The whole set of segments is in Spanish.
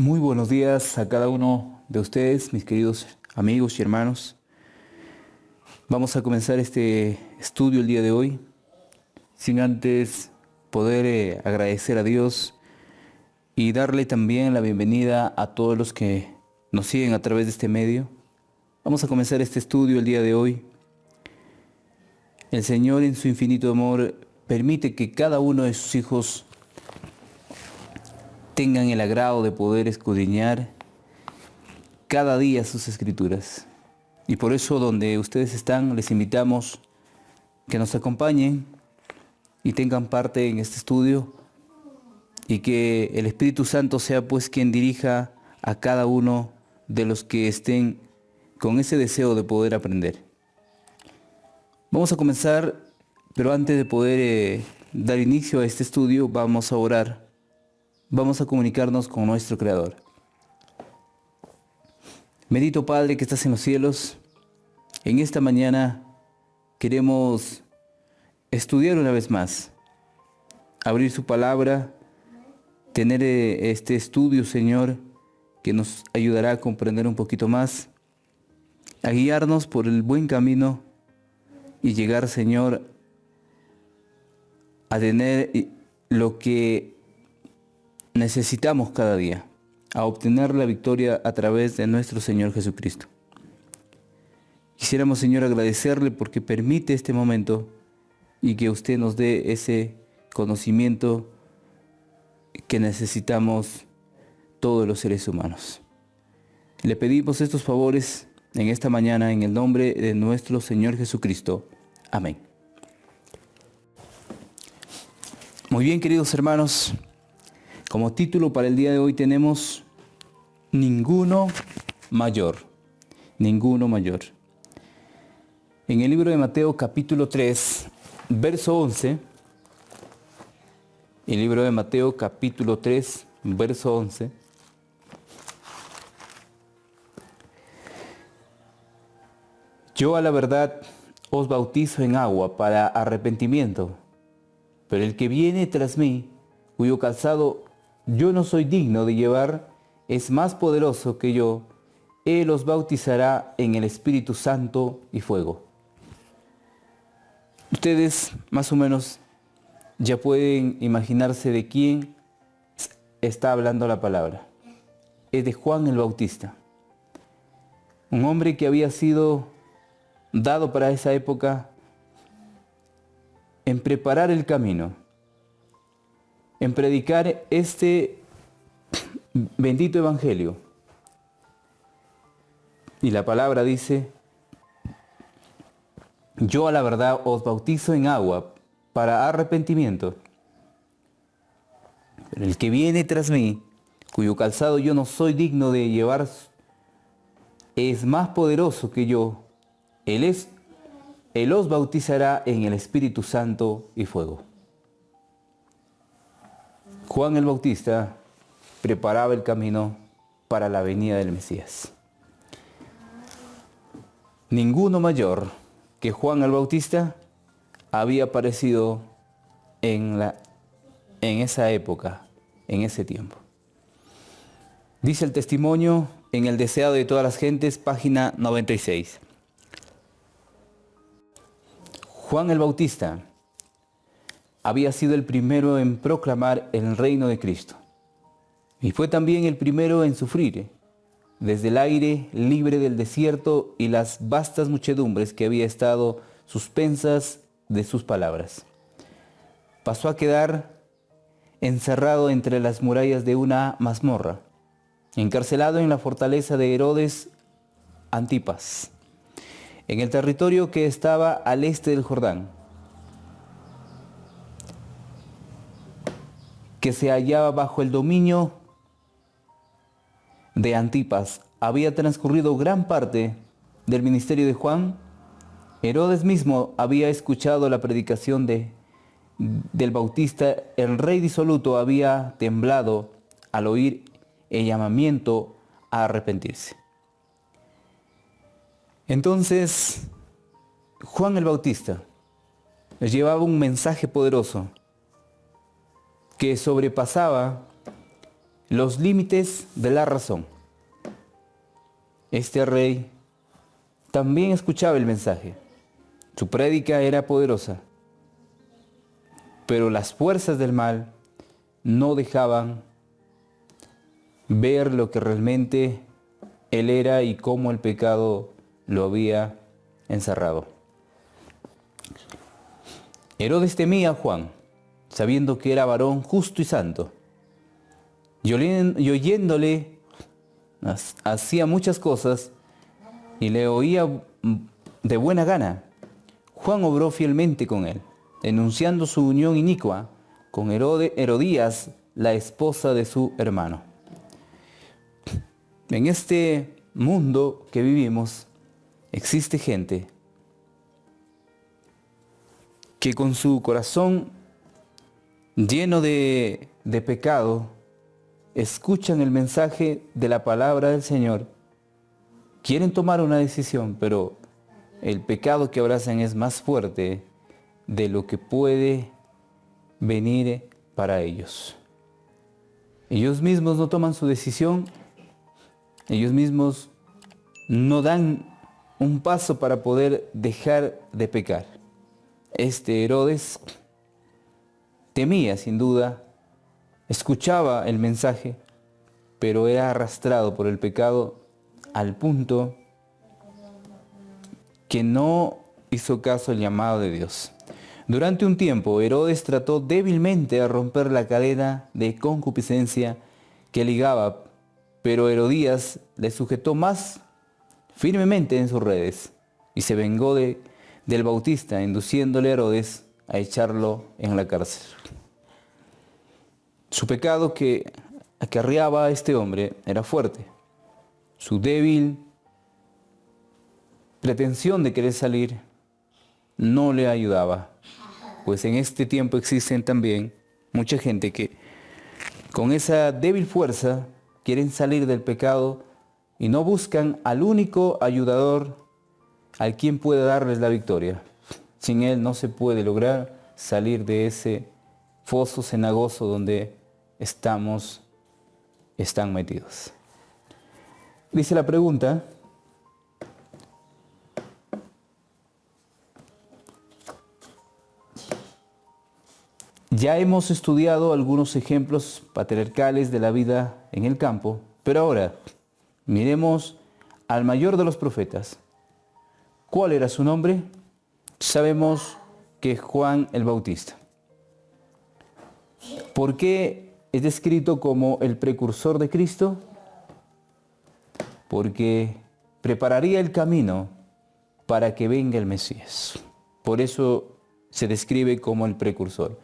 Muy buenos días a cada uno de ustedes, mis queridos amigos y hermanos. Vamos a comenzar este estudio el día de hoy, sin antes poder agradecer a Dios y darle también la bienvenida a todos los que nos siguen a través de este medio. Vamos a comenzar este estudio el día de hoy. El Señor, en su infinito amor, permite que cada uno de sus hijos tengan el agrado de poder escudriñar cada día sus escrituras. Y por eso, donde ustedes están, les invitamos que nos acompañen y tengan parte en este estudio, y que el Espíritu Santo sea pues quien dirija a cada uno de los que estén con ese deseo de poder aprender. Vamos a comenzar, pero antes de poder dar inicio a este estudio, vamos a orar. Vamos a comunicarnos con nuestro Creador. Bendito Padre que estás en los cielos, en esta mañana queremos estudiar una vez más, abrir su palabra, tener este estudio, Señor, que nos ayudará a comprender un poquito más, a guiarnos por el buen camino y llegar, Señor, a tener lo que necesitamos cada día, a obtener la victoria a través de nuestro Señor Jesucristo. Quisiéramos, Señor, agradecerle porque permite este momento y que usted nos dé ese conocimiento que necesitamos todos los seres humanos. Le pedimos estos favores en esta mañana en el nombre de nuestro Señor Jesucristo. Amén. Muy bien, queridos hermanos, como título para el día de hoy tenemos Ninguno mayor. Ninguno mayor. En el libro de Mateo capítulo 3, verso 11, el libro de Mateo capítulo 3, verso 11, yo a la verdad os bautizo en agua para arrepentimiento, pero el que viene tras mí, cuyo calzado yo no soy digno de llevar, es más poderoso que yo. Él os bautizará en el Espíritu Santo y fuego. Ustedes más o menos ya pueden imaginarse de quién está hablando la palabra. Es de Juan el Bautista. Un hombre que había sido dado para esa época en preparar el camino, en predicar este bendito evangelio. Y la palabra dice: yo a la verdad os bautizo en agua para arrepentimiento, pero el que viene tras mí, cuyo calzado yo no soy digno de llevar, es más poderoso que yo. Él os bautizará en el Espíritu Santo y fuego. Juan el Bautista preparaba el camino para la venida del Mesías. Ninguno mayor que Juan el Bautista había aparecido en esa época, en ese tiempo. Dice el testimonio en El deseado de todas las gentes, página 96. Juan el Bautista había sido el primero en proclamar el reino de Cristo. Y fue también el primero en sufrir desde el aire libre del desierto y las vastas muchedumbres que había estado suspensas de sus palabras. Pasó a quedar encerrado entre las murallas de una mazmorra, encarcelado en la fortaleza de Herodes Antipas, en el territorio que estaba al este del Jordán, que se hallaba bajo el dominio de Antipas. Había transcurrido gran parte del ministerio de Juan. Herodes mismo había escuchado la predicación del Bautista. El rey disoluto había temblado al oír el llamamiento a arrepentirse. Entonces, Juan el Bautista les llevaba un mensaje poderoso que sobrepasaba los límites de la razón. Este rey también escuchaba el mensaje. Su prédica era poderosa, pero las fuerzas del mal no dejaban ver lo que realmente él era y cómo el pecado lo había encerrado. Herodes temía a Juan, sabiendo que era varón justo y santo, y oyéndole hacía muchas cosas y le oía de buena gana. Juan obró fielmente con él, denunciando su unión inicua con Herodías, la esposa de su hermano. En este mundo que vivimos, existe gente que con su corazón lleno de pecado, escuchan el mensaje de la palabra del Señor, quieren tomar una decisión, pero el pecado que abrazan es más fuerte de lo que puede venir para ellos. Ellos mismos no toman su decisión, ellos mismos no dan un paso para poder dejar de pecar. Este Herodes temía sin duda, escuchaba el mensaje, pero era arrastrado por el pecado al punto que no hizo caso al llamado de Dios. Durante un tiempo, Herodes trató débilmente de romper la cadena de concupiscencia que ligaba, pero Herodías le sujetó más firmemente en sus redes y se vengó del Bautista, induciéndole a Herodes a echarlo en la cárcel. Su pecado que acarreaba a este hombre era fuerte. Su débil pretensión de querer salir no le ayudaba, pues en este tiempo existen también mucha gente que con esa débil fuerza quieren salir del pecado y no buscan al único ayudador al quien puede darles la victoria. Sin él no se puede lograr salir de ese foso cenagoso donde están metidos. Dice la pregunta: ya hemos estudiado algunos ejemplos patriarcales de la vida en el campo, pero ahora miremos al mayor de los profetas. ¿Cuál era su nombre? Sabemos que es Juan el Bautista. ¿Por qué es descrito como el precursor de Cristo? Porque prepararía el camino para que venga el Mesías. Por eso se describe como el precursor.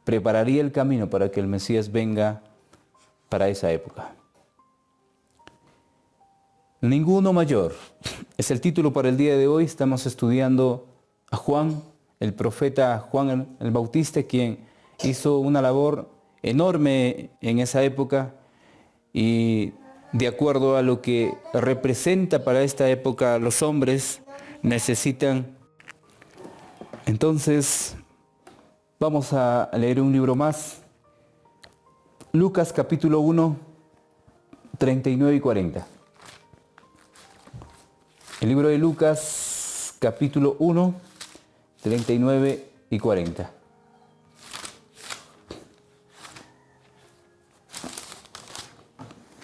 Prepararía el camino para que el Mesías venga para esa época. Ninguno mayor es el título para el día de hoy. Estamos estudiando a Juan, el profeta Juan el Bautista, quien hizo una labor enorme en esa época, y de acuerdo a lo que representa para esta época, los hombres necesitan. Entonces, vamos a leer un libro más. Lucas capítulo 1, 39 y 40. El libro de Lucas capítulo 1, 39 y 40.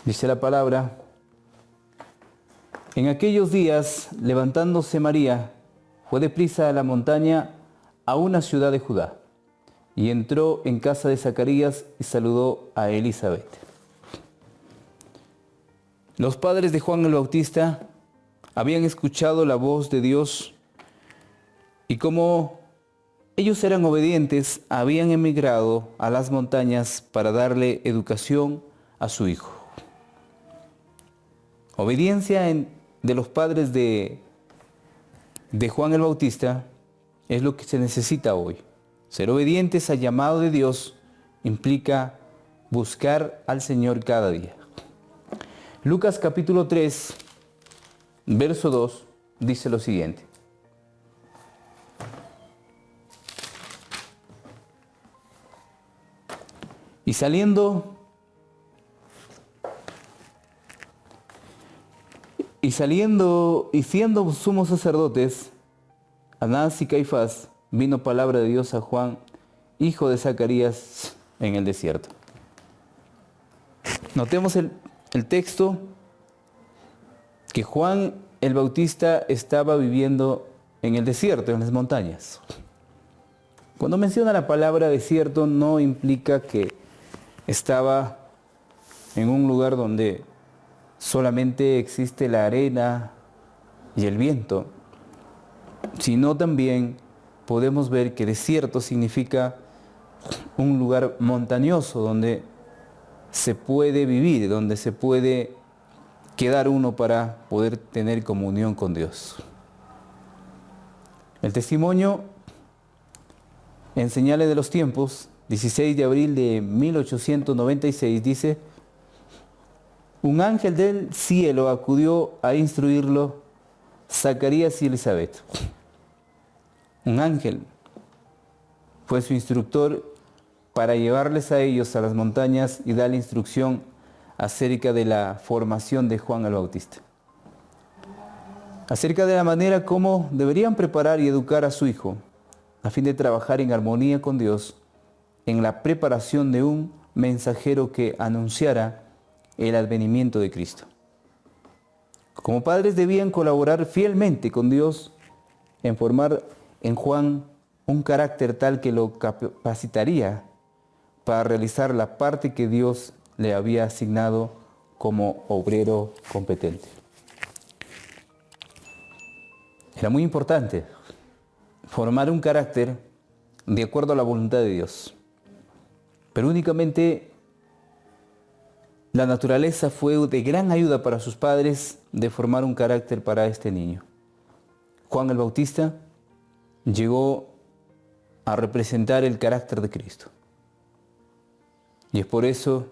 Dice la palabra: en aquellos días, levantándose María, fue deprisa a la montaña, a una ciudad de Judá, y entró en casa de Zacarías y saludó a Elizabeth. Los padres de Juan el Bautista habían escuchado la voz de Dios, y como ellos eran obedientes, habían emigrado a las montañas para darle educación a su hijo. Obediencia de los padres de Juan el Bautista es lo que se necesita hoy. Ser obedientes al llamado de Dios implica buscar al Señor cada día. Lucas capítulo 3, verso 2, dice lo siguiente: y saliendo saliendo y siendo sumos sacerdotes, Anás y Caifás, vino palabra de Dios a Juan, hijo de Zacarías, en el desierto. Notemos el texto que Juan el Bautista estaba viviendo en el desierto, en las montañas. Cuando menciona la palabra desierto, no implica que estaba en un lugar donde solamente existe la arena y el viento, sino también podemos ver que desierto significa un lugar montañoso donde se puede vivir, donde se puede quedar uno para poder tener comunión con Dios. El testimonio en Señales de los Tiempos, 16 de abril de 1896, dice: un ángel del cielo acudió a instruirlo, Zacarías y Elizabeth. Un ángel fue su instructor para llevarles a ellos a las montañas y darle instrucción acerca de la formación de Juan el Bautista. Acerca de la manera como deberían preparar y educar a su hijo, a fin de trabajar en armonía con Dios, en la preparación de un mensajero que anunciara el advenimiento de Cristo. Como padres debían colaborar fielmente con Dios en formar en Juan un carácter tal que lo capacitaría para realizar la parte que Dios le había asignado como obrero competente. Era muy importante formar un carácter de acuerdo a la voluntad de Dios. Pero únicamente la naturaleza fue de gran ayuda para sus padres de formar un carácter para este niño. Juan el Bautista llegó a representar el carácter de Cristo. Y es por eso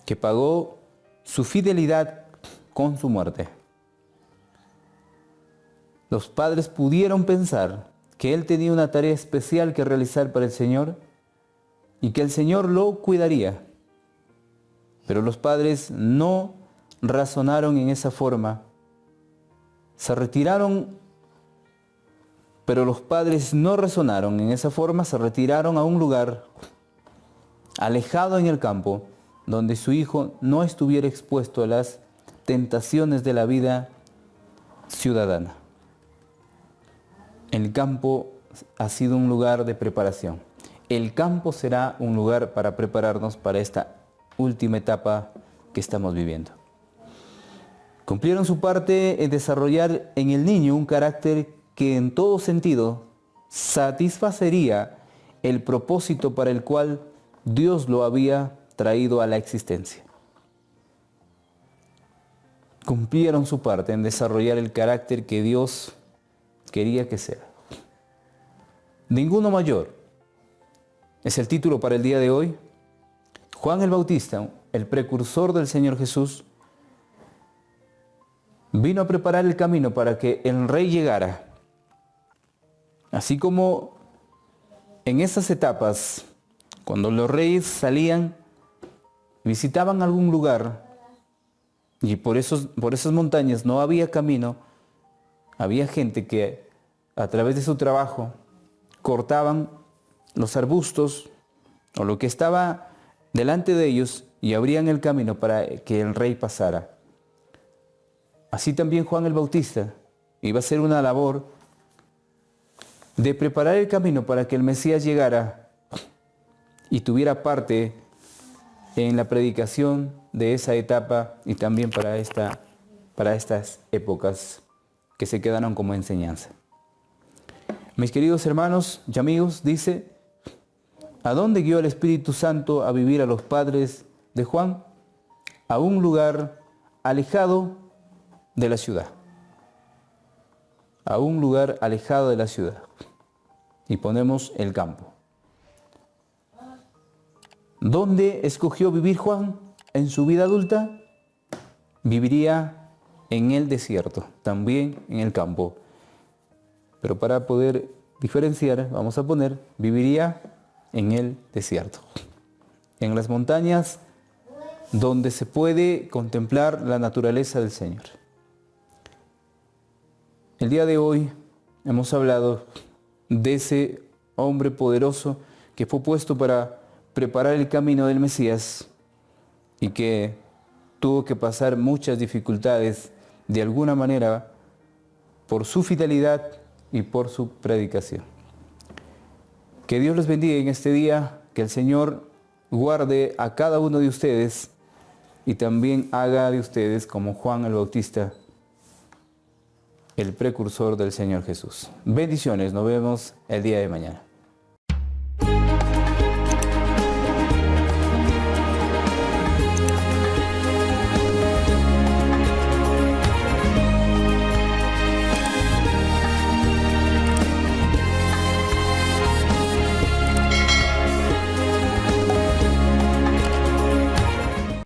que pagó su fidelidad con su muerte. Los padres pudieron pensar que él tenía una tarea especial que realizar para el Señor y que el Señor lo cuidaría. Pero los padres no razonaron en esa forma. Se retiraron, pero los padres no razonaron en esa forma, se retiraron a un lugar alejado en el campo, donde su hijo no estuviera expuesto a las tentaciones de la vida ciudadana. El campo ha sido un lugar de preparación. El campo será un lugar para prepararnos para esta última etapa que estamos viviendo. Cumplieron su parte en desarrollar en el niño un carácter que en todo sentido satisfacería el propósito para el cual Dios lo había traído a la existencia. Cumplieron su parte en desarrollar el carácter que Dios quería que sea. Ninguno mayor es el título para el día de hoy. Juan el Bautista, el precursor del Señor Jesús, vino a preparar el camino para que el Rey llegara. Así como en esas etapas, cuando los reyes salían, visitaban algún lugar y por esas montañas no había camino, había gente que a través de su trabajo cortaban los arbustos o lo que estaba delante de ellos y abrían el camino para que el rey pasara. Así también Juan el Bautista iba a hacer una labor de preparar el camino para que el Mesías llegara y tuviera parte en la predicación de esa etapa y también para estas épocas que se quedaron como enseñanza. Mis queridos hermanos y amigos, dice: ¿a dónde guió el Espíritu Santo a vivir a los padres de Juan? A un lugar alejado de la ciudad. A un lugar alejado de la ciudad. Y ponemos el campo. ¿Dónde escogió vivir Juan en su vida adulta? Viviría en el desierto, también en el campo. Pero para poder diferenciar, vamos a poner, viviría en el desierto. En las montañas donde se puede contemplar la naturaleza del Señor. El día de hoy hemos hablado de ese hombre poderoso que fue puesto para preparar el camino del Mesías y que tuvo que pasar muchas dificultades de alguna manera por su fidelidad y por su predicación. Que Dios les bendiga en este día, que el Señor guarde a cada uno de ustedes y también haga de ustedes como Juan el Bautista, el precursor del Señor Jesús. Bendiciones, nos vemos el día de mañana.